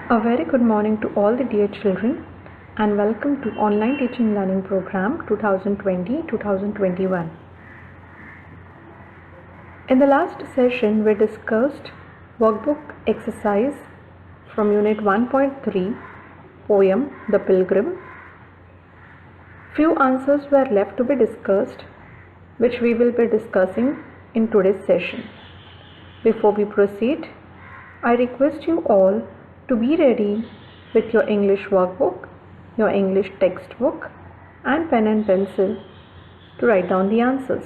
A very good morning to all the dear children and welcome to Online Teaching Learning Program 2020-2021. In the last session we discussed workbook exercise from Unit 1.3 poem The Pilgrim. Few answers were left to be discussed which we will be discussing in today's session. Before we proceed, I request you all to be ready with your English workbook, your English textbook and pen and pencil to write down the answers.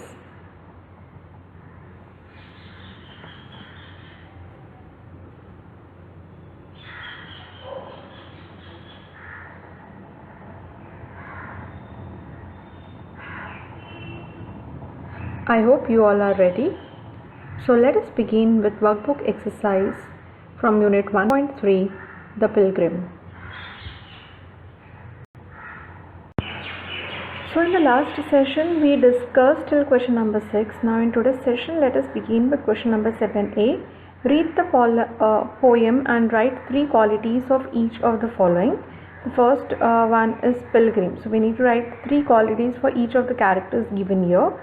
I hope you all are ready. So let us begin with workbook exercise from Unit 1.3, The Pilgrim. So in the last session we discussed till question number 6. Now in today's session let us begin with question number 7a. Read the poem and write 3 qualities of each of the following. The first one is pilgrim. So we need to write 3 qualities for each of the characters given here.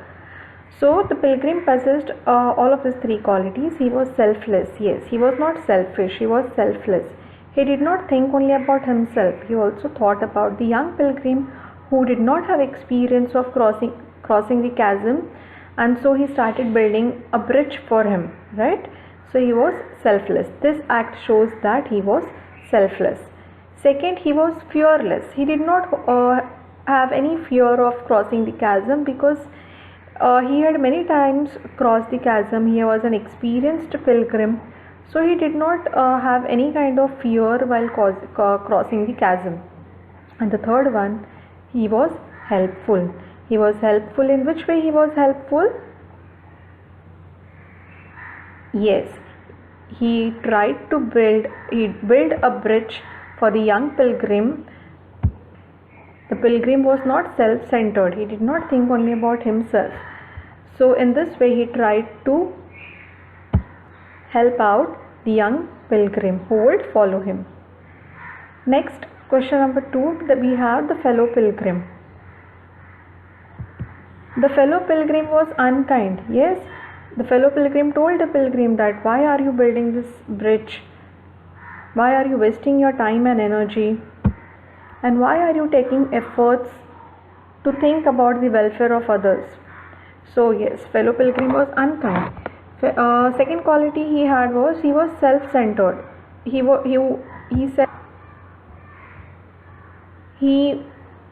So the pilgrim possessed all of these 3 qualities. He was selfless. Yes, he was not selfish. He was selfless. He did not think only about himself. He also thought about the young pilgrim who did not have experience of crossing the chasm, and so he started building a bridge for him, right? So he was selfless. This act shows that he was selfless. Second, he was fearless. He did not have any fear of crossing the chasm because he had many times crossed the chasm. He was an experienced pilgrim, so he did not have any kind of fear while crossing the chasm. And the third one, he was helpful. He was helpful. In which way he was helpful? Yes, he tried to build a bridge for the young pilgrim. The pilgrim was not self-centered. He did not think only about himself. So in this way he tried to help out the young pilgrim who would follow him. Next, question number 2, that we have the fellow pilgrim. The fellow pilgrim was unkind. Yes, the fellow pilgrim told the pilgrim that why are you building this bridge? Why are you wasting your time and energy? And why are you taking efforts to think about the welfare of others? So yes, fellow pilgrim was unkind. Second quality he had was he was self-centered. He said he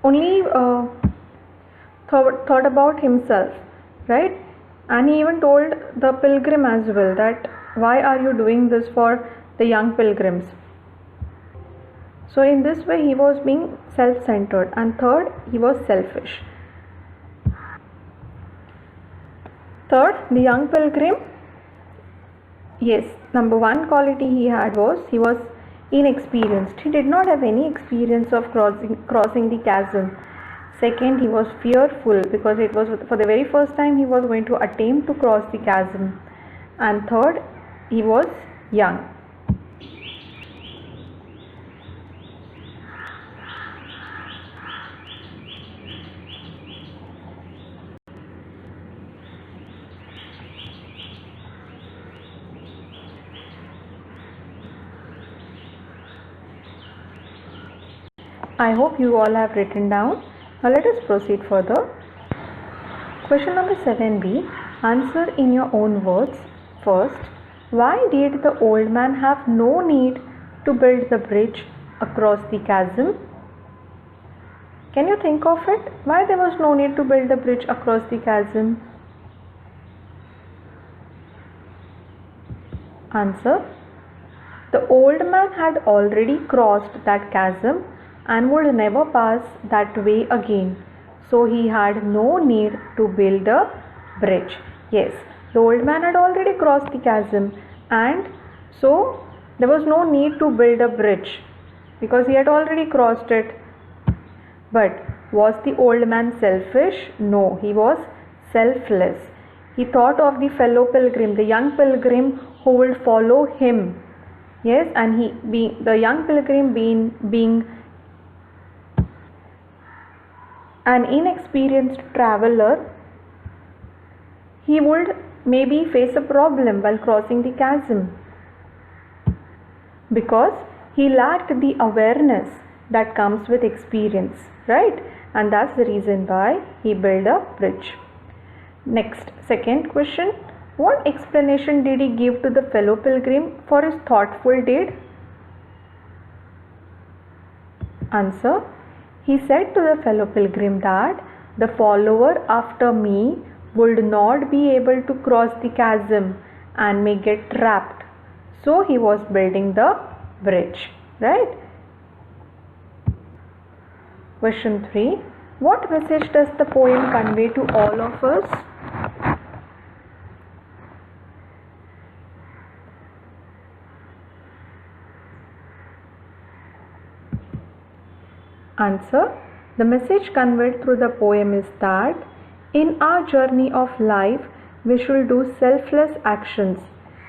only thought about himself, right? And he even told the pilgrim as well that why are you doing this for the young pilgrims? So in this way he was being self-centered. And third, he was selfish. Third, the young pilgrim, yes, number 1 quality he had was he was inexperienced. He did not have any experience of crossing the chasm. Second, he was fearful because it was for the very first time he was going to attempt to cross the chasm. And third, he was young. I hope you all have written down. Now let us proceed further. Question number 7b. Answer in your own words. First, why did the old man have no need to build the bridge across the chasm? Can you think of it? Why there was no need to build the bridge across the chasm? Answer. The old man had already crossed that chasm and would never pass that way again. So he had no need to build a bridge. Yes, the old man had already crossed the chasm and so there was no need to build a bridge because he had already crossed it. But was the old man selfish? No, he was selfless. He thought of the fellow pilgrim, the young pilgrim who would follow him. Yes, and he being the young pilgrim being an inexperienced traveler, he would maybe face a problem while crossing the chasm because he lacked the awareness that comes with experience, right? And that's the reason why he built a bridge. Next, second question. What explanation did he give to the fellow pilgrim for his thoughtful deed? Answer. He said to the fellow pilgrim that the follower after me would not be able to cross the chasm and may get trapped. So he was building the bridge, right? Question 3. What message does the poem convey to all of us? Answer. The message conveyed through the poem is that in our journey of life, we should do selfless actions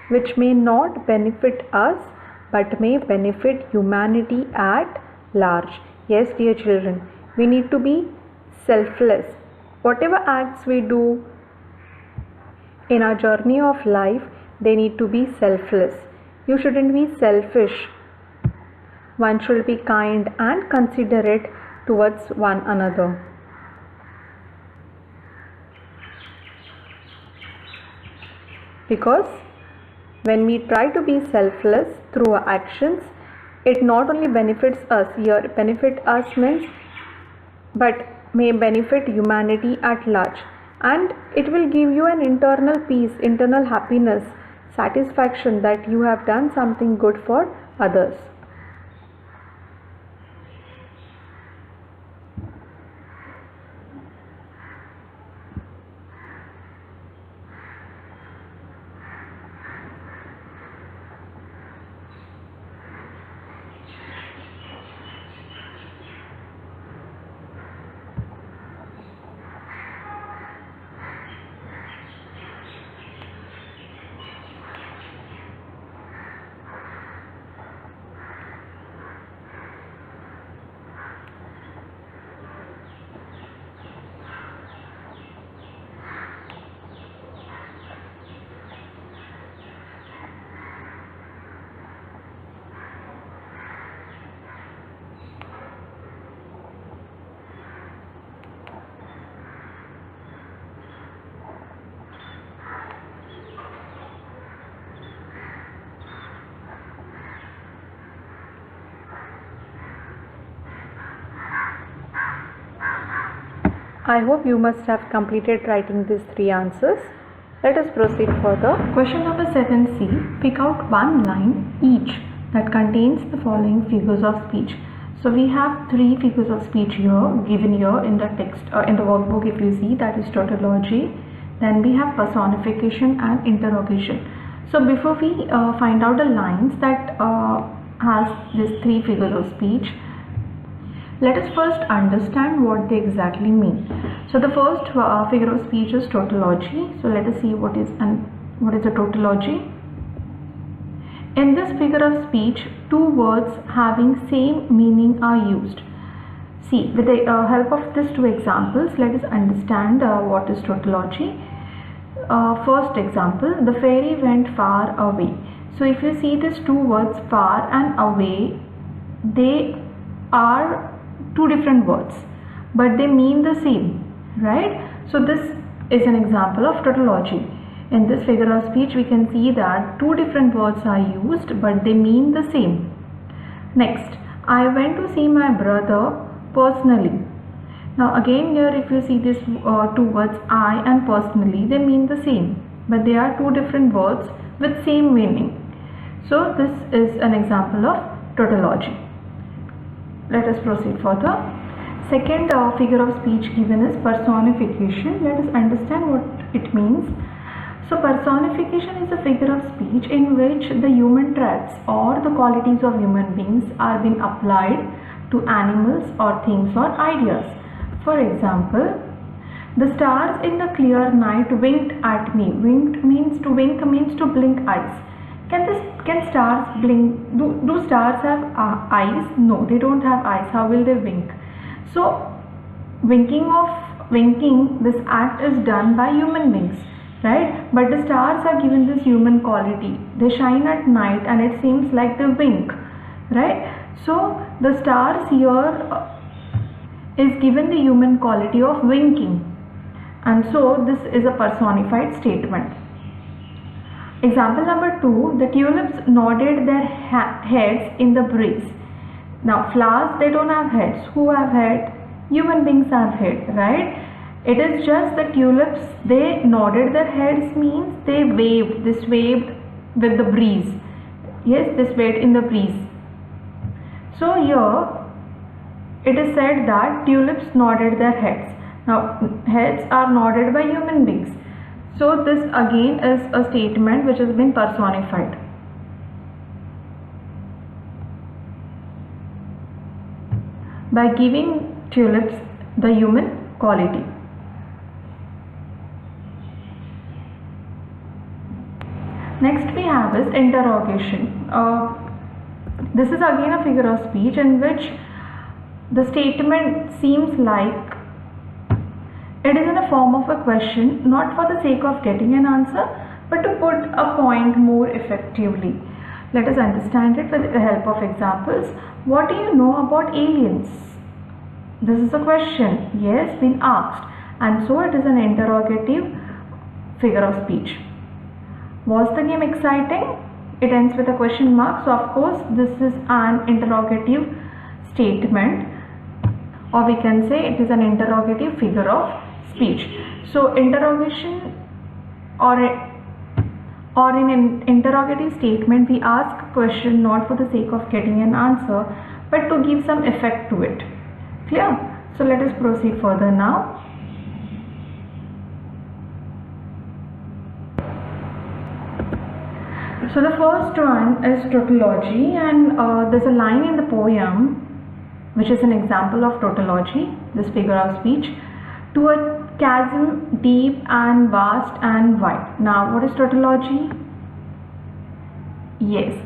which may not benefit us but may benefit humanity at large. Yes, dear children, we need to be selfless. Whatever acts we do in our journey of life, they need to be selfless. You shouldn't be selfish. One should be kind and considerate towards one another. Because when we try to be selfless through our actions, it not only benefits us, here benefit us means, but may benefit humanity at large, and it will give you an internal peace, internal happiness, satisfaction that you have done something good for others. I hope you must have completed writing these 3 answers. Let us proceed further. Question number 7C. Pick out one line each that contains the following figures of speech. So we have 3 figures of speech here given here in the text, in the workbook. If you see, that is tautology. Then we have personification and interrogation. So before we find out the lines that has these 3 figures of speech, let us first understand what they exactly mean. So the first figure of speech is tautology. So let us see what is a tautology. In this figure of speech, 2 words having same meaning are used. See, with the help of these 2 examples, let us understand what is tautology. First example, the fairy went far away. So if you see these 2 words, far and away, they are 2 different words, but they mean the same, right? So this is an example of tautology. In this figure of speech, we can see that 2 different words are used, but they mean the same. Next, I went to see my brother personally. Now again here, if you see these 2 words, I and personally, they mean the same, but they are 2 different words with same meaning. So this is an example of tautology. Let us proceed further. Second figure of speech given is personification. Let us understand what it means. So personification is a figure of speech in which the human traits or the qualities of human beings are being applied to animals or things or ideas. For example, the stars in the clear night winked at me. Winked means to blink eyes. Can stars blink? Do stars have eyes? No, they don't have eyes. How will they wink? So winking, this act is done by human beings, right? But the stars are given this human quality. They shine at night and it seems like they wink, right? So the stars here is given the human quality of winking, and so this is a personified statement. Example number 2, the tulips nodded their heads in the breeze. Now flowers, they don't have heads. Who have head? Human beings have head, right? It is just the tulips, they nodded their heads means they waved. This waved with the breeze. Yes, this waved in the breeze. So here it is said that tulips nodded their heads. Now heads are nodded by human beings. So this again is a statement which has been personified. By giving tulips the human quality. Next we have is interrogation. This is again a figure of speech in which the statement seems like it is in a form of a question, not for the sake of getting an answer, but to put a point more effectively. Let us understand it with the help of examples. What do you know about aliens? This is a question, yes, been asked, and so it is an interrogative figure of speech. Was the game exciting? It ends with a question mark, so of course this is an interrogative statement, or we can say it is an interrogative figure of speech. So interrogation or in an interrogative statement we ask a question not for the sake of getting an answer, but to give some effect to it. Clear? So let us proceed further now. So the first one is tautology, and there's a line in the poem which is an example of tautology, this figure of speech. To a chasm deep and vast and wide. Now what is tautology? Yes,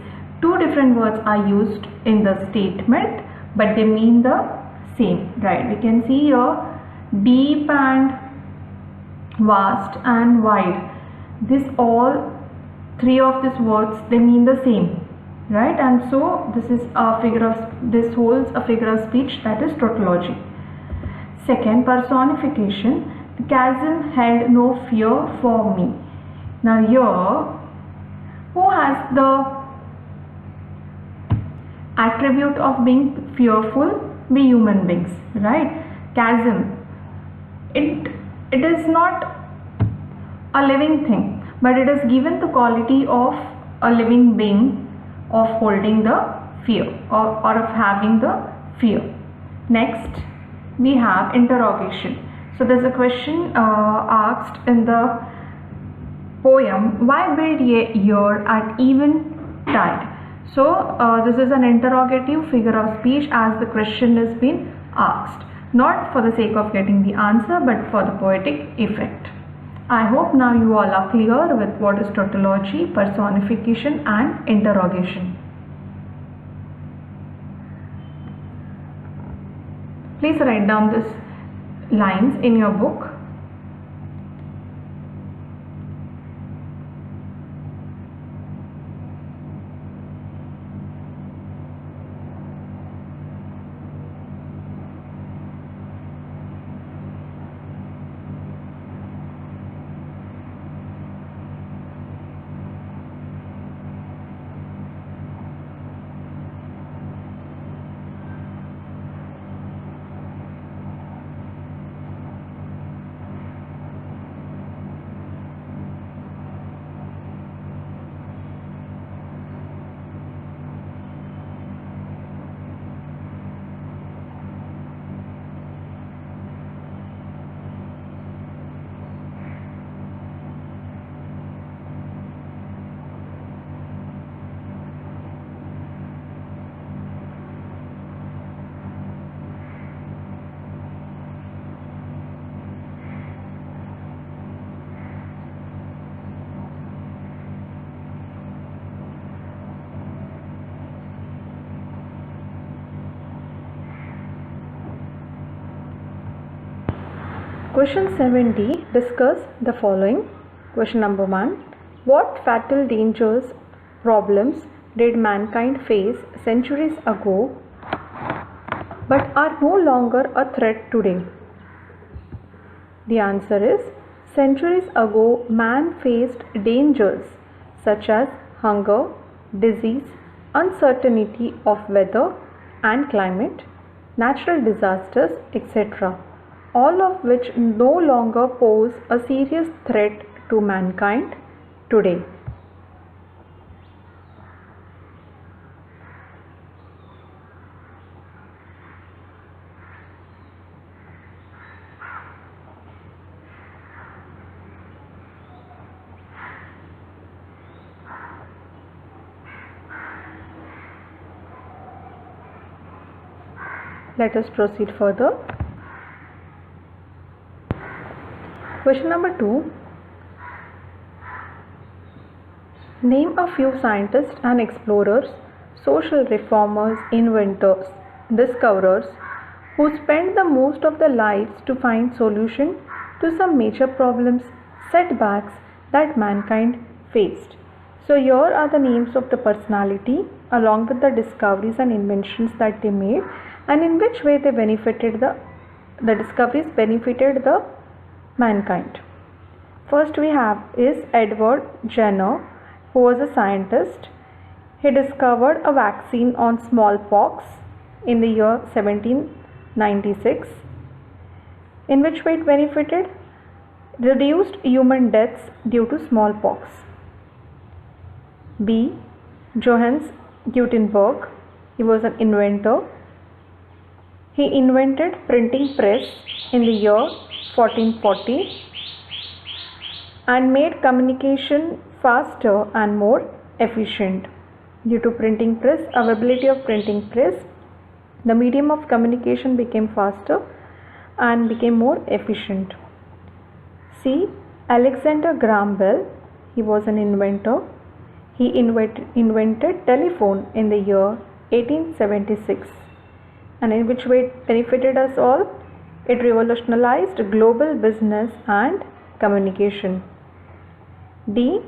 two different words are used in the statement, but they mean the same, right? We can see here deep and vast and wide. This all three of these words, they mean the same, right? And so this is a figure of, this holds a figure of speech, that is tautology. Second, personification. The chasm held no fear for me. Now here, who has the attribute of being fearful? We human beings, right? Chasm, it is not a living thing, but it is given the quality of a living being of holding the fear or of having the fear. Next we have interrogation. So there's a question asked in the poem, why build ye here at eventide? So this is an interrogative figure of speech as the question has been asked, not for the sake of getting the answer, but for the poetic effect. I hope now you all are clear with what is tautology, personification and interrogation. Please write down these lines in your book. Question 7D, discuss the following. Question number 1. What fatal dangers, problems did mankind face centuries ago but are no longer a threat today? The answer is, centuries ago man faced dangers such as hunger, disease, uncertainty of weather and climate, natural disasters, etc., all of which no longer pose a serious threat to mankind today. Let us proceed further. Question number 2. Name a few scientists and explorers, social reformers, inventors, discoverers who spent the most of their lives to find solution to some major problems, setbacks that mankind faced. So here are the names of the personality along with the discoveries and inventions that they made and in which way they benefited the discoveries benefited the mankind. First we have is Edward Jenner, who was a scientist. He discovered a vaccine on smallpox in the year 1796. In which way it benefited? Reduced human deaths due to smallpox. B. Johannes Gutenberg, he was an inventor. He invented printing press in the year 1440 and made communication faster and more efficient. Due to printing press, availability of printing press, the medium of communication became faster and became more efficient. C. Alexander Graham Bell, he was an inventor. He invented telephone in the year 1876. And in which way it benefited us all? It revolutionized global business and communication. D.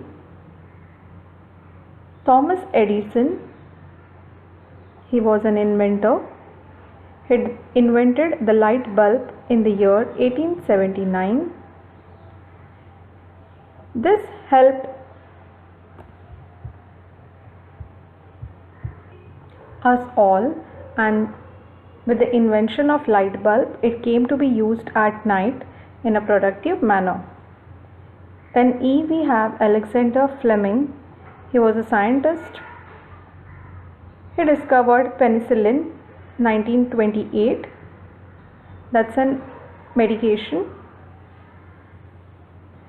Thomas Edison, he was an inventor. He invented the light bulb in the year 1879. This helped us all, and with the invention of light bulb, it came to be used at night in a productive manner. Then E, we have Alexander Fleming. He was a scientist. He discovered penicillin 1928. That's a medication.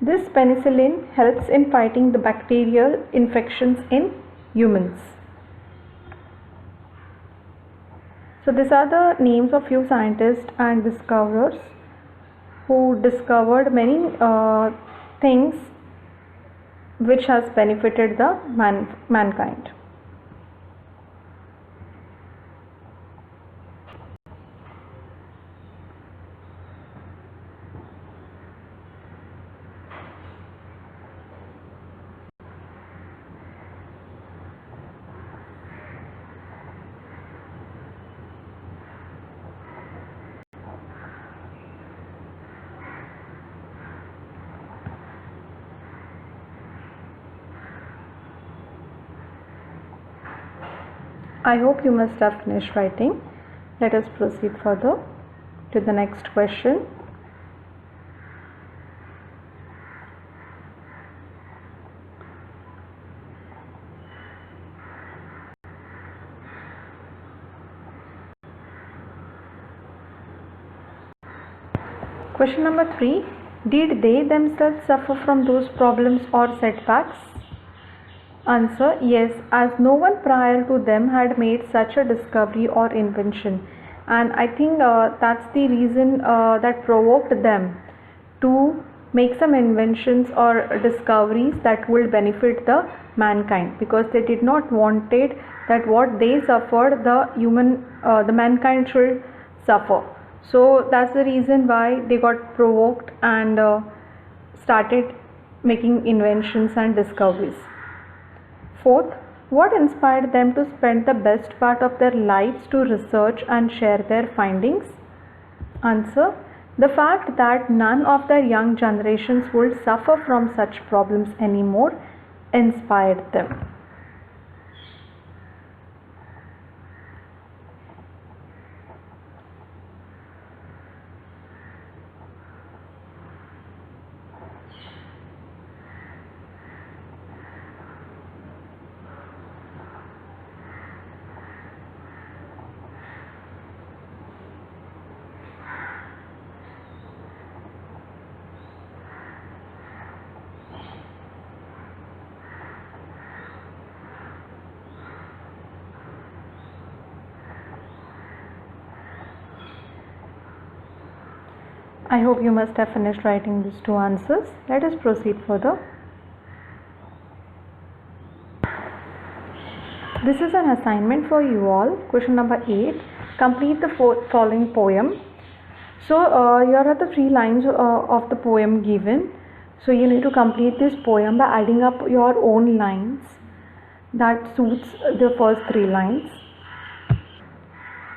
This penicillin helps in fighting the bacterial infections in humans. So these are the names of few scientists and discoverers who discovered many things which has benefited the mankind. I hope you must have finished writing. Let us proceed further to the next question. Question number 3. Did they themselves suffer from those problems or setbacks? Answer: yes, as no one prior to them had made such a discovery or invention, and I think that's the reason that provoked them to make some inventions or discoveries that will benefit the mankind, because they did not wanted that what they suffered the mankind should suffer. So that's the reason why they got provoked and started making inventions and discoveries. Fourth, what inspired them to spend the best part of their lives to research and share their findings? Answer, the fact that none of their young generations would suffer from such problems anymore inspired them. I hope you must have finished writing these two answers. Let us proceed further. This is an assignment for you all. Question number 8. Complete the following poem. So here are the 3 lines of the poem given. So you need to complete this poem by adding up your own lines that suits the first 3 lines.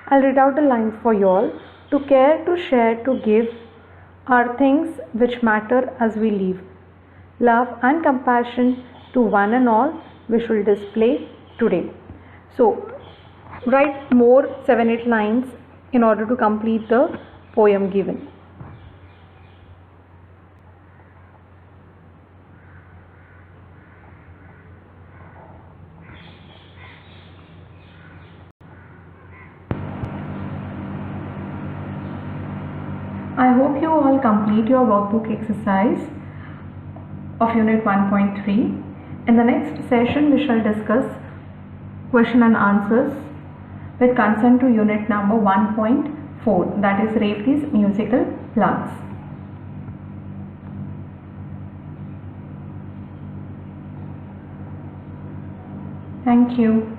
I'll read out the lines for you all. To care, to share, to give are things which matter as we live. Love and compassion to one and all we should display today. So write more 7-8 lines in order to complete the poem given. I hope you all complete your workbook exercise of unit 1.3. In the next session we shall discuss question and answers with consent to unit number 1.4, that is Revti's musical plants. Thank you.